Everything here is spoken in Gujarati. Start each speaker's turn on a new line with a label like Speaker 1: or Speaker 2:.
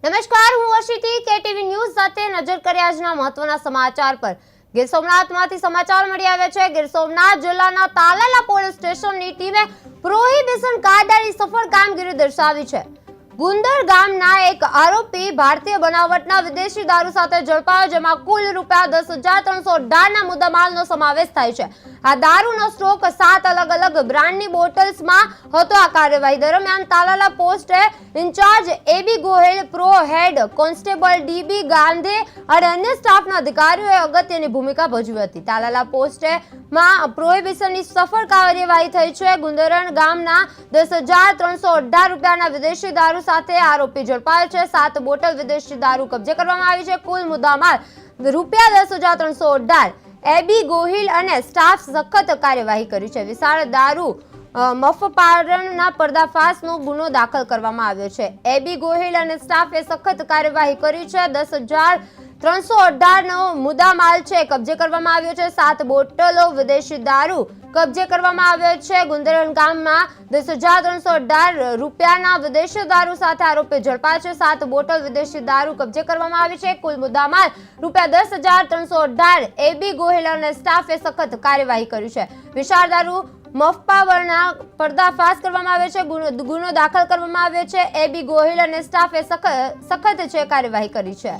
Speaker 1: નમસ્કાર, હું અશિતી કેટીવી ન્યૂઝ સાથે નજર કરીએ આજના મહત્વના સમાચાર પર। ગીર સોમનાથમાંથી સમાચાર મળી આવ્યા છે। ગીર સોમનાથ જિલ્લાના તાલાલા પોલીસ સ્ટેશનની ટીમે પ્રોહિબિશન કાયદાની સફળ કામગીરી દર્શાવી છે। ગુંદર ગામના એક આરોપી ભારતીય બનાવટના વિદેશી દારૂ સાથે ઝડપાયો, જેમાં કુલ ₹10,318ના મુદ્દામાલનો સમાવેશ થાય છે। આ દારૂનો સ્ટોક 7 અલગ અલગ બ્રાન્ડની બોટલ્સમાં હતો। આ કાર્યવાહી દરમિયાન Talala post incharge A B Gohil, pro head constable D B Gandhi અને અન્ય સ્ટાફના અધિકારીઓએ અગત્યની ભૂમિકા ભજવી હતી। તાલાલા પોસ્ટમાં પ્રોહિબિશનની સફળ કાર્યવાહી થઈ છે। ગુંદરણ ગામના ₹10,318ના વિદેશી દારૂ સાથે આરોપી ઝડપાયો છે। 7 બોટલ વિદેશી દારૂ કબજે કરવામાં આવી છે। કુલ મુદ્દામાલ ₹10,318। એબી ગોહિલ અને સ્ટાફ સખત કાર્યવાહી કરી છે। વિશાળ દારૂ મફપારણના પર્દાફાશનો ગુનો દાખલ કરવામાં આવ્યો છે। એબી ગોહિલ અને સ્ટાફે સખત કાર્યવાહી કરી છે। 10,318નો મુદ્દામાલ છે કબજે કરવામાં આવ્યો છે। 7 બોટલો વિદેશી દારૂ કબજે કરવામાં આવ્યો છે। ગુંદરણ ગામમાં ₹10,318ના વિદેશી દારૂ સાથે આરોપી ઝડપાયો છે। 7 બોટલ વિદેશી દારૂ કબજે કરવામાં આવી છે। કુલ મુદ્દામાલ ₹10,318। એબી ગોહિલ અને સ્ટાફે સખત કાર્યવાહી કરી છે। વિશાળ દારૂ મફપાવરના પર્દાફાશ કરવામાં આવ્યો છે। ગુનો દાખલ કરવામાં આવ્યો છે। એબી ગોહિલ અને સ્ટાફે સખત કાર્યવાહી કરી છે।